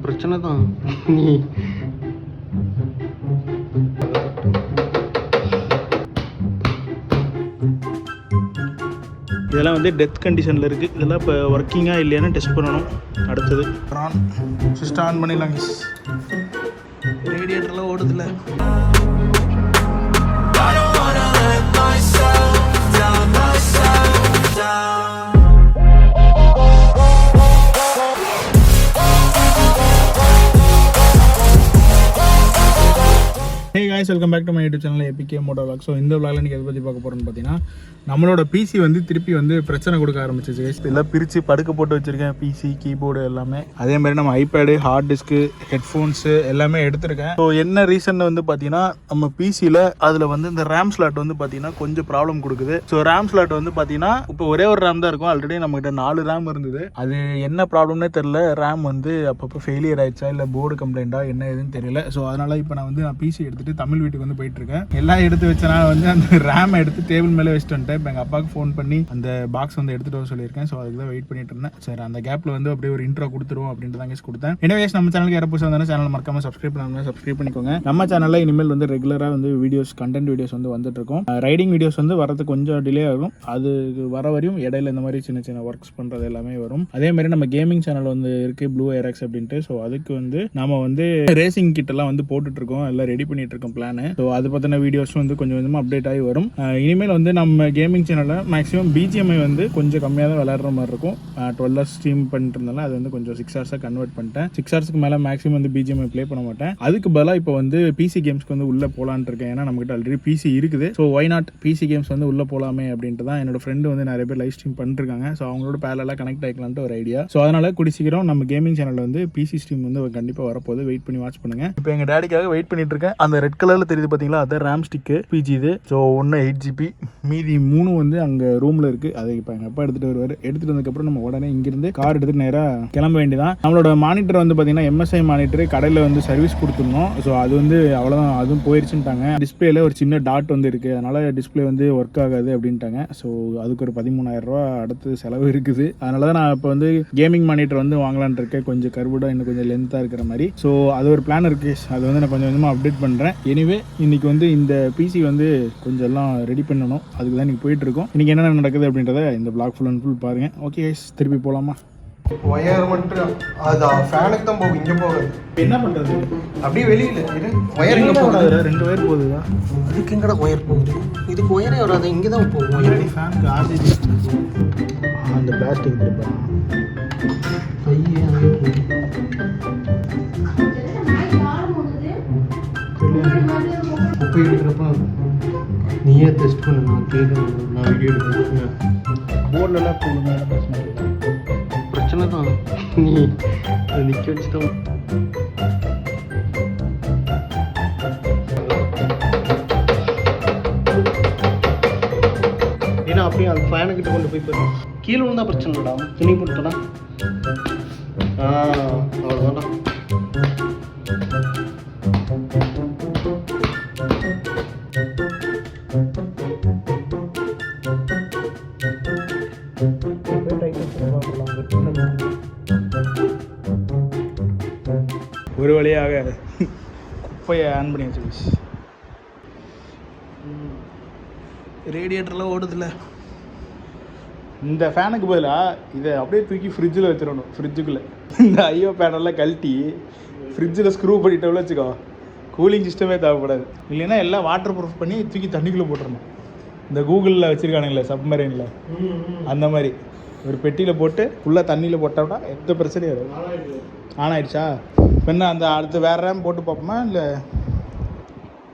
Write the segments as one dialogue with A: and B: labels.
A: பிரச்சனை தான். நீ
B: இதெல்லாம் வந்து டெத் கண்டிஷனில் இருக்குது. இதெல்லாம் இப்போ ஒர்க்கிங்காக இல்லையான்னு டெஸ்ட் பண்ணணும். அடுத்தது ஆன் சிஸ்டம் ஆன் பண்ணிடலாங்க. ரேடியேட்டர்லாம் ஓடுதில்ல. Hey guys, welcome back to my YouTube channel APK moto vlog. So இந்த விளாகில் இன்றைக்கி எதை பற்றி பார்க்க போகிறோன்னு பார்த்தீங்கன்னா, நம்மளோட பிசி வந்து திருப்பி வந்து பிரச்சனை கொடுக்க ஆரம்பிச்சிச்சு கைஸ். இதெல்லாம் பிரித்து படுக்க போட்டு வச்சுருக்கேன், பிசி கீபோர்டு எல்லாமே. அதே மாதிரி நம்ம ஐபேடு, ஹார்ட் டிஸ்க்கு, ஹெட்ஃபோன்ஸு எல்லாமே எடுத்திருக்கேன். ஸோ என்ன ரீசன் வந்து பார்த்தீங்கன்னா, நம்ம பிசியில் அதில் வந்து இந்த ரேம் ஸ்லாட் வந்து பார்த்தீங்கன்னா கொஞ்சம் ப்ராப்ளம் கொடுக்குது. ஸோ ரேம் ஸ்லாட் வந்து பார்த்தீங்கன்னா இப்போ ஒரே ஒரு ரேம் தான் இருக்கும். ஆல்ரெடி நம்மகிட்ட 4 ரேம் இருந்தது. அது என்ன ப்ராப்ளம்னே தெரில. ரேம் வந்து அப்பப்போ ஃபெயிலியர் ஆயிடுச்சா இல்லை போர்டு கம்ப்ளைண்ட்டா என்ன எதுன்னு தெரியல. ஸோ அதனால் இப்போ நான் பிசி எடுத்துகிட்டு தமிழ் வீட்டுக்கு வந்து போயிட்டு இருக்கேன். எல்லாம் எடுத்து வச்சனா வந்து அந்த ரேம் எடுத்து டேபிள் மேலே வச்சுட்டு வந்துட்டேன். இப்போ எங்கள் அப்பாவுக்கு ஃபோன் பண்ணி அந்த பாக்ஸ் வந்து எடுத்துகிட்டு வர சொல்லியிருக்கேன். ஸோ அதுக்கு தான் வெயிட் பண்ணிட்டு இருந்தேன். சரி, அந்த கேப்பில் வந்து அப்படியே ஒரு இன்ட்ரோ கொடுத்துருவோம் அப்படின்ட்டு தான் கொடுத்தேன். எனவே நம்ம சேனலுக்கு யாரும் புதுசாக இருந்தாலும் சேனல் மறக்காம சப்ஸ்கிரைப் பண்ணிக்கோங்க. நம்ம சேனலில் இனிமேல் வந்து ரெகுலராக வந்து கண்டென்ட் வீடியோஸ் வந்து வந்துட்டு இருக்கும். ரைடிங் வீடியோஸ் வந்து வரதுக்கு கொஞ்சம் டிலே ஆகும். அது வர வரையும் இடையில இந்த மாதிரி சின்ன சின்ன ஒர்க்ஸ் பண்ணுறது எல்லாமே வரும். அதே மாதிரி நம்ம கேமிங் சேனல் வந்து இருக்குது, ப்ளூ ஏராக்ஸ் அப்படின்ட்டு. ஸோ அதுக்கு வந்து நம்ம வந்து ரேசிங் கிட்டெல்லாம் வந்து போட்டுட்டு இருக்கோம், எல்லாம் ரெடி பண்ணிட்டு இருக்கோம் பிளான். ஸோ அது பற்றின வீடியோஸ் வந்து கொஞ்சம் கொஞ்சமாக அப்டேட் ஆகி வரும். இனிமேல் வந்து நம்ம கேமிங் சேனலில் மேக்ஸிமம் பிஜிஎம்ஐ வந்து கொஞ்சம் கம்மியாக தான் விளையாடுற மாதிரி இருக்கும். 12 hours ஸ்ட்ரீம் பண்ணிட்டு இருந்தாலும் அது வந்து கொஞ்சம் 6 hours கன்வெர்ட் பண்ணிட்டேன். 6 hours மேலே மேக்ஸிமம் வந்து பிஜிஎம்ஐ ப்ளே பண்ண மாட்டேன். அதுக்கு பதிலாக இப்போ வந்து பிசி கேம்ஸ்க்கு வந்து உள்ளே போகலான்னு இருக்கேன். ஏன்னா நம்மகிட்ட ஆல்ரெடி பிசி இருக்குது. So why not PC games வந்து உள்ளே போகலாமே அப்படின்ட்டு தான் என்னோட ஃப்ரெண்டு வந்து நிறைய பேர் லைவ் ஸ்ட்ரீம் பண்ணிருக்காங்க. ஸோ அவங்களோட பேரலாக கனெக்ட் ஆகிக்கலான்ட்டு ஒரு ஐடியா. ஸோ அதனால் கூடி சீக்கிரம் நம்ம கேமிங் சேனலில் வந்து பிசி ஸ்ட்ரீம் வந்து கண்டிப்பாக வரப்போது. வெயிட் பண்ணி வாட்ச் பண்ணுங்க. இப்போ எங்கள் டேடிக்காக வெயிட் பண்ணிட்டு இருக்கேன். அந்த ரெட் கலரில் தெரியுது பார்த்தீங்களா, அது ரேம் ஸ்டிக்கு பிஜி இது. ஸோ 1 8GB, மீதி 3 வந்து அங்கே ரூமில் இருக்குது. அதை இப்போ எங்கள் அப்பா எடுத்துகிட்டு வருவார். எடுத்துகிட்டு வந்ததுக்கப்புறம் நம்ம உடனே இங்கிருந்து கார் எடுத்துகிட்டு நேராக கிளம்ப வேண்டியதான். நம்மளோட மானிட்டர் வந்து பார்த்தீங்கன்னா MSI மானிட்டர் கடையில் வந்து சர்வீஸ் கொடுத்துருந்தோம். ஸோ அது வந்து அவ்வளோதான், அதுவும் போயிடுச்சுட்டாங்க. டிஸ்பிளேல ஒரு சின்ன டாட் வந்து இருக்குது, அதனால் டிஸ்பிளே வந்து ஒர்க் ஆகாது அப்படின்ட்டாங்க. ஸோ அதுக்கு ஒரு 13,000 ரூபா அடுத்து செலவு இருக்குது. அதனால தான் நான் இப்போ வந்து கேமிங் மானிட்டர் வந்து வாங்கலான் இருக்கேன். கொஞ்சம் கர்வுடாக இன்னும் கொஞ்சம் லென்த்தாக இருக்கிற மாதிரி. ஸோ அது ஒரு பிளான் இருக்குது. அது வந்து நான் கொஞ்சம் கொஞ்சமாக அப்டேட் பண்ணுறேன். எனிவே இன்னைக்கு வந்து இந்த பிசி வந்து கொஞ்சம் எல்லாம் ரெடி பண்ணணும். அதுக்கு தான் இன்றைக்கி போயிட்டுருக்கோம். இன்றைக்கி என்னென்ன நடக்குது அப்படின்றத இந்த பிளாக் ஃபுல் அண்ட் ஃபுல் பாருங்கள். ஓகே கைஸ், திருப்பி போகலாமா?
A: ஒயர் மட்டும் அது ஃபேனுக்கு தான் போகும், இங்கே போகாது.
B: என்ன பண்ணுறது?
A: அப்படியே வெளியில் ஒயர் இங்கே போகாது.
B: 2 ஒயர் போகுதுதா?
A: அதுக்கு எங்கடா ஒயர் போகுது? இதுக்கு ஒயரே வராது, இங்கே தான் போகும் ஒயர்.
B: ஃபேனுக்கு ஆர்ஜிபி அந்த பிளாஸ்டிக் திருப்பா
A: கையே அங்கே போகுது. குப்பை எடுக்கிறப்ப நீயே டெஸ்ட் பண்ணு. நான் கேட்கணும், நான் வீடியோ எடுக்கிறேன்.
B: போர்டிலலாம் போடுங்க,
A: பிரச்சனை தான். நீ அதை நிற்க வச்சு தான். ஏன்னா அப்படியே அந்த ஃபேனுக்கிட்ட கொண்டு போய் போயிடும். கீழே விழுந்தா பிரச்சனை இல்லைடா, துணி போட்டுடா. அவ்வளோதான்டா.
B: ஒரு வழியாக குப்பையை ஆன் பண்ணி வச்சு ரேடியேட்டர்லாம் ஓடுதில்ல. இந்த ஃபேனுக்கு பதிலாக இதை அப்படியே தூக்கி ஃப்ரிட்ஜில் வச்சிடணும். ஃப்ரிட்ஜுக்குள்ளே இந்த ஐயோ பேனெல்லாம் கழட்டி ஃப்ரிட்ஜில் ஸ்க்ரூ பண்ணிட்டோம்னு வச்சுக்கோ, கூலிங் சிஸ்டமே தேவைப்படாது. இல்லைன்னா எல்லாம் வாட்டர் ப்ரூஃப் பண்ணி தூக்கி தண்ணிக்குள்ளே போட்டுடணும். இந்த கூகுளில் வச்சுருக்கானுங்களே சப்மரைனில், அந்த மாதிரி ஒரு பெட்டியில் போட்டு ஃபுல்லாக தண்ணியில் போட்டோம்னா எந்த பிரச்சனையும் வரும். ஆன் ஆயிடுச்சா? என்ன அந்த அடுத்து வேறு ரேம் போட்டு பார்ப்போமா, இல்லை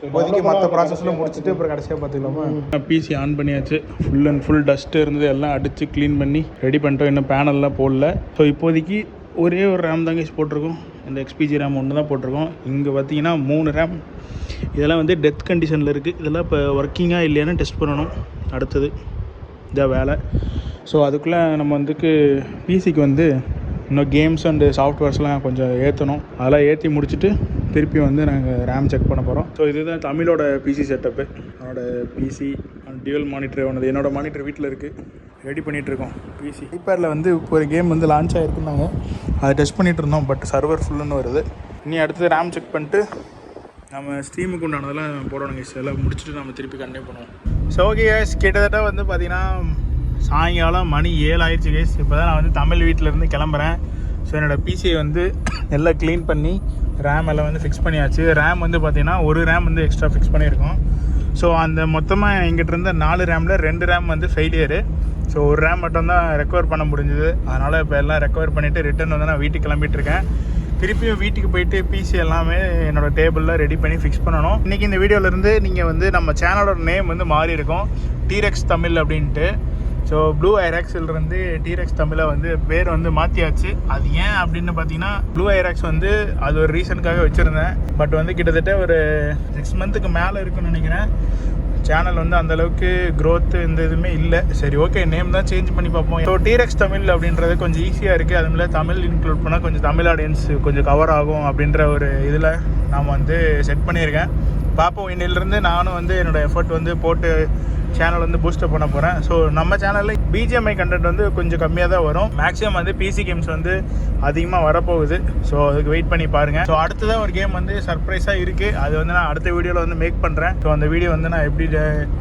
B: இப்போதைக்கு மற்ற ப்ராசஸ்லாம் முடிச்சுட்டு அப்புறம் கடைசியாக பார்த்துக்கலாமா? பிசி ஆன் பண்ணியாச்சு. ஃபுல் அண்ட் ஃபுல் டஸ்ட்டு இருந்தது, எல்லாம் அடித்து க்ளீன் பண்ணி ரெடி பண்ணிட்டோம். இன்னும் பேனல்லாம் போடல. ஸோ இப்போதைக்கு ஒரே ஒரு ரேம் தாங்க போட்டிருக்கோம். இந்த XPG ரேம் ஒன்று தான் போட்டிருக்கோம். இங்கே பார்த்தீங்கன்னா 3 ரேம். இதெல்லாம் வந்து டெத் கண்டிஷனில் இருக்குது. இதெல்லாம் இப்போ ஒர்க்கிங்காக இல்லையான்னு டெஸ்ட் பண்ணணும். அடுத்தது இதான் வேலை. ஸோ அதுக்குள்ளே நம்ம பிசிக்கு வந்து இன்னும் கேம்ஸ் அண்டு சாஃப்ட்வேர்ஸ்லாம் கொஞ்சம் ஏற்றணும். அதெல்லாம் ஏற்றி முடிச்சுட்டு திருப்பி வந்து நாங்கள் ரேம் செக் பண்ண போகிறோம். ஸோ இதுதான் தமிழோட பிசி செட்டப்பு. என்னோட பிசி டியூவல் மானிட்டர் ஒன்று. என்னோடய மானிட்டர் வீட்டில் இருக்குது. ரெடி பண்ணிகிட்ருக்கோம் பிசி. ஐபேடில் வந்து இப்போ ஒரு கேம் வந்து லான்ச் ஆகிருக்குன்னாங்க, அதை டெஸ்ட் பண்ணிகிட்டு இருந்தோம். பட் சர்வர் ஃபுல்லுன்னு வருது. இனி அடுத்தது ரேம் செக் பண்ணிட்டு நம்ம ஸ்ட்ரீமுக்கு உண்டானதெல்லாம் போடணும் கேஸ். எல்லாம் முடிச்சுட்டு நம்ம திருப்பி கண்டினியூ பண்ணுவோம். ஸோ ஓகே கேஸ், கிட்டத்தட்ட வந்து பார்த்திங்கன்னா சாயங்காலம் மணி 7 ஆயிடுச்சு கேஸ். இப்போ தான் நான் வந்து தமிழ் வீட்டிலேருந்து கிளம்புறேன். ஸோ என்னோடய பிசியை வந்து எல்லாம் க்ளீன் பண்ணி ரேம் எல்லாம் வந்து ஃபிக்ஸ் பண்ணியாச்சு. ரேம் வந்து பார்த்திங்கன்னா ஒரு ரேம் வந்து எக்ஸ்ட்ரா ஃபிக்ஸ் பண்ணியிருக்கோம். ஸோ அந்த மொத்தமாக எங்கிட்ட இருந்த 4 ரேமில் 2 ரேம் வந்து ஃபெயிலியரு. ஸோ ஒரு ரேம் மட்டும் தான் ரெக்கவர் பண்ண முடிஞ்சுது. அதனால் இப்போ எல்லாம் ரெக்கவர் பண்ணிவிட்டு ரிட்டன் வந்து நான் வீட்டுக்கு கிளம்பிட்டுருக்கேன். திருப்பியும் வீட்டுக்கு போயிட்டு பிசி எல்லாமே என்னோடய டேபிளில் ரெடி பண்ணி ஃபிக்ஸ் பண்ணணும். இன்றைக்கி இந்த வீடியோவிலேருந்து நீங்கள் வந்து நம்ம சேனலோட நேம் வந்து மாறி இருக்கும், டீரெக்ஸ் தமிழ் அப்படின்ட்டு. ஸோ ப்ளூ ஐராக்ஸிலிருந்து டீரெக்ஸ் தமிழை வந்து பேர் வந்து மாற்றியாச்சு. அது ஏன் அப்படின்னு பார்த்தீங்கன்னா, ப்ளூ ஐராக்ஸ் வந்து அது ஒரு ரீசனுக்காக வச்சுருந்தேன். பட் வந்து கிட்டத்தட்ட ஒரு 6 மந்த்துக்கு மேலே இருக்குன்னு நினைக்கிறேன். சேனல் வந்து அந்தளவுக்கு க்ரோத்து இந்த இதுவுமே இல்லை. சரி ஓகே, நேம் தான் சேஞ்ச் பண்ணி பார்ப்போம். ஸோ டீரெக்ஸ் தமிழ் அப்படின்றது கொஞ்சம் ஈஸியாக இருக்குது. அதுமாதிரி தமிழ் இன்க்ளூட் பண்ணால் கொஞ்சம் தமிழ் ஆடியன்ஸ் கொஞ்சம் கவர் ஆகும் அப்படின்ற ஒரு இதில் நாம் வந்து செட் பண்ணியிருக்கேன். பார்ப்போம். இன்னிலிருந்து நானும் வந்து என்னோடய எஃபர்ட் வந்து போட்டு சேனல் வந்து பூஸ்டப் பண்ண போகிறேன். ஸோ நம்ம சேனலில் பிஜிஎம்ஐ கண்டென்ட் வந்து கொஞ்சம் கம்மியாக தான் வரும். மேக்ஸிமம் வந்து பிசி கேம்ஸ் வந்து அதிகமாக வரப்போகுது. ஸோ அதுக்கு வெயிட் பண்ணி பாருங்கள். ஸோ அடுத்ததான் ஒரு கேம் வந்து சர்ப்ரைஸாக இருக்குது. அது வந்து நான் அடுத்த வீடியோவில் வந்து மேக் பண்ணுறேன். ஸோ அந்த வீடியோ வந்து நான் எப்படி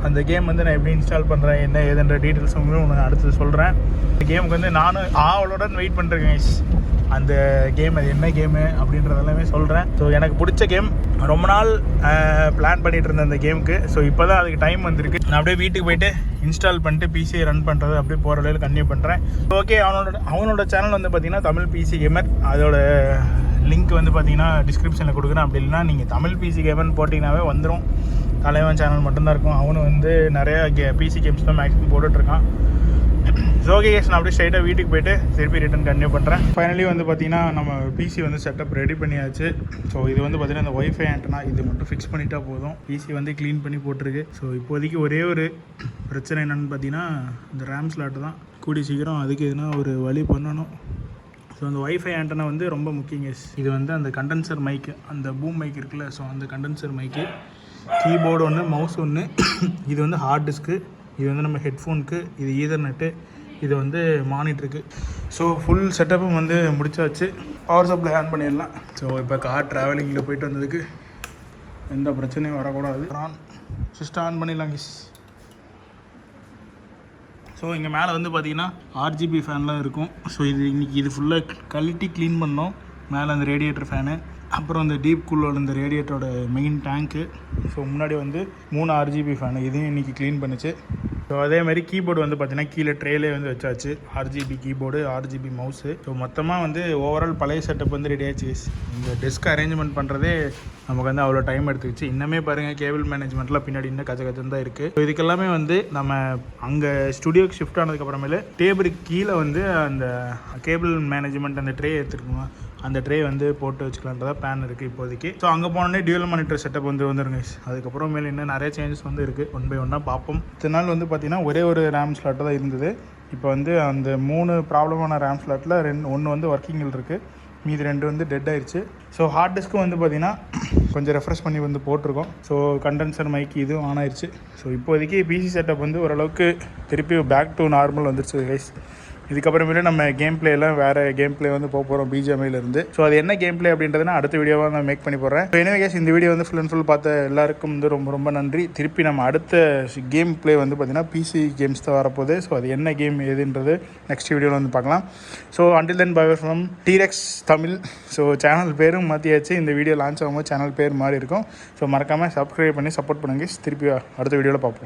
B: அந்த கேம் வந்து நான் எப்படி இன்ஸ்டால் பண்ணுறேன், என்ன ஏதுன்ற டீட்டெயில்ஸ் வந்து நான் அடுத்தது சொல்கிறேன். இந்த கேமுக்கு வந்து நானும் ஆவலுடன் வெயிட் பண்ணுறேன். அந்த கேம் அது என்ன கேமு அப்படின்றதெல்லாமே சொல்கிறேன். ஸோ எனக்கு பிடிச்ச கேம், ரொம்ப நாள் பிளான் பண்ணிகிட்டு இருந்தேன் அந்த கேமுக்கு. ஸோ இப்போ தான் அதுக்கு டைம் வந்திருக்கு. நான் அப்படியே வீட்டுக்கு போய்ட்டு இன்ஸ்டால் பண்ணிட்டு பிசியை ரன் பண்ணுறது அப்படியே போகிற வழியில் கண்டினியூ பண்ணுறேன். ஓகே, அவனோட சேனல் வந்து பார்த்திங்கன்னா தமிழ் பிசி கேமர். அதோட லிங்க் வந்து பார்த்திங்கன்னா டிஸ்கிரிப்ஷனில் கொடுக்குறேன். அப்படி இல்லைனா நீங்கள் தமிழ் பிசி கேமர்னு போட்டிங்கனாவே வந்துடும். தலைவன் சேனல் மட்டும்தான் இருக்கும். அவனும் வந்து நிறையா பிசி கேம்ஸ் தான் மேக்ஸிமம் போட்டுட்ருக்கான். ஸோ ஓகே கேஸ், நான் அப்படியே ஸ்ட்ரைட்டாக வீட்டுக்கு போய்ட்டு திருப்பி ரிட்டன் கண்டினியூ பண்ணுறேன். ஃபைனலி வந்து பார்த்திங்கன்னா நம்ம பிசி வந்து செட்டப் ரெடி பண்ணியாச்சு. ஸோ இது வந்து பார்த்திங்கன்னா இந்த ஒய்ஃபை ஆண்டனா இது மட்டும் ஃபிக்ஸ் பண்ணிட்டா போதும். பிசி வந்து க்ளீன் பண்ணி போட்டிருக்கு. ஸோ இப்போதைக்கு ஒரே ஒரு பிரச்சனை என்னென்னு பார்த்தீங்கன்னா, இந்த ரேம் ஸ்லாட்டு தான். கூடி சீக்கிரம் அதுக்கு எதுனா ஒரு வழி பண்ணணும். ஸோ அந்த ஒய்ஃபை ஆண்டனா வந்து ரொம்ப முக்கியம் கேஸ். இது வந்து அந்த கண்டென்சர் மைக்கு, அந்த பூம் மைக் இருக்குல்ல, ஸோ அந்த கண்டென்சர் மைக்கு, கீபோர்டு ஒன்று, மவுஸ் ஒன்று, இது வந்து ஹார்ட் டிஸ்க்கு, இது வந்து நம்ம ஹெட்ஃபோனுக்கு, இது ஈதர்நெட்டு, இது வந்து மானிட்டருக்கு. ஸோ ஃபுல் செட்டப்பும் வந்து முடிச்சாச்சு. பவர் சப்ளை ஆன் பண்ணிடலாம். ஸோ இப்போ கார் ட்ராவலிங்கில் போயிட்டு வந்ததுக்கு எந்த பிரச்சனையும் வரக்கூடாது. சிஸ்டம் ஆன் பண்ணிடலாம் கிஸ். ஸோ இங்கே மேலே வந்து பார்த்திங்கன்னா ஆர்ஜிபி ஃபேன்லாம் இருக்கும். ஸோ இன்றைக்கி இது ஃபுல்லாக கழட்டி க்ளீன் பண்ணோம். மேலே அந்த ரேடியேட்டர் ஃபேனு, அப்புறம் இந்த டீப் கூலோட இந்த ரேடியேட்டரோட மெயின் டேங்க்கு. ஸோ முன்னாடி வந்து 3 ஆர்ஜிபி ஃபேனு, இதையும் இன்றைக்கி க்ளீன் பண்ணிச்சு. ஸோ அதேமாதிரி கீபோர்டு வந்து பார்த்திங்கன்னா கீழே ட்ரேலே வந்து வச்சாச்சு. RGB keyboard, RGB mouse. So மொத்தமாக வந்து ஓவரால் பழைய செட்டப் வந்து ரெடி ஆச்சு. இந்த டெஸ்க் அரேஞ்ச்மெண்ட் பண்ணுறதே நமக்கு வந்து அவ்வளோ டைம் எடுத்துக்கிச்சு. இன்னமே பாருங்கள், கேபிள் மேனேஜ்மெண்ட்லாம் பின்னாடி இன்னும் கச்சன்னு தான் இருக்குது. ஸோ இதுக்கெல்லாமே வந்து நம்ம அங்கே ஸ்டுடியோக்கு ஷிஃப்ட் ஆனதுக்கப்புறமேலே டேபிளுக்கு கீழே வந்து அந்த கேபிள் மேனேஜ்மெண்ட் அந்த ட்ரே எடுத்துருக்கோம். அந்த ட்ரே வந்து போட்டு வச்சுக்கலான்றதா பிளான் இருக்குது இப்போதைக்கு. ஸோ அங்கே போனோடனே டியூவல் மானிட்டர் செட்டப் வந்து வந்துருங்க. அதுக்கப்புறம் மேலே இன்னும் நிறைய சேஞ்சஸ் வந்து இருக்குது. 1 by 1 பார்ப்போம். இத்தனை நாள் வந்து பார்த்திங்கன்னா ஒரே ஒரு ரேம் ஸ்லாட்டு தான் இருந்தது. இப்போ வந்து அந்த 3 ப்ராப்ளமான ரேம் ஸ்லாட்டில் 1 வந்து ஒர்க்கிங்கில் இருக்குது, மீதி 2 வந்து டெட் ஆயிடுச்சு. ஸோ ஹார்ட் டிஸ்க்கும் வந்து பார்த்திங்கன்னா கொஞ்சம் ரெஃப்ரெஷ் பண்ணி வந்து போட்டிருக்கோம். ஸோ கண்டென்சர் மைக்கு இதுவும் ஆன் ஆயிடுச்சு. ஸோ இப்போதைக்கு பிசி செட்டப் வந்து ஓரளவுக்கு திருப்பி பேக் டு நார்மல் வந்துருச்சு கைஸ். இதுக்கப்புறமேலே நம்ம கேம் பிளேலாம் வேறு கேம் பிளே வந்து போக போகிறோம் பிஜிஎம்ஐலேருந்து. ஸோ அது என்ன கேம் பிளே அப்படின்றத நான் அடுத்த வீடியோவாக நான் மேக் பண்ணி போடுறேன். ஸோ எனவே கேஸ், இந்த வீடியோ வந்து ஃபுல் அண்ட் ஃபுல் பார்த்த எல்லாருக்கும் வந்து ரொம்ப ரொம்ப நன்றி. திருப்பி நம்ம அடுத்த கேம் பிளே வந்து பார்த்திங்கன்னா பிசி கேம்ஸ் தான் வரப்போகுது. ஸோ அது என்ன கேம் ஏதுன்றது நெக்ஸ்ட் வீடியோவில் வந்து பார்க்கலாம். So until then by from T-Rex Tamil. So channel பேரும் மாற்றியாச்சு. இந்த வீடியோ லான்ச் ஆகும்போது சேனல் பேர் மாறி இருக்கும். ஸோ மறக்காமல் சப்ஸ்கிரைப் பண்ணி சப்போர்ட் பண்ணுங்க. திருப்பி அடுத்த வீடியோவில் பார்ப்போம்.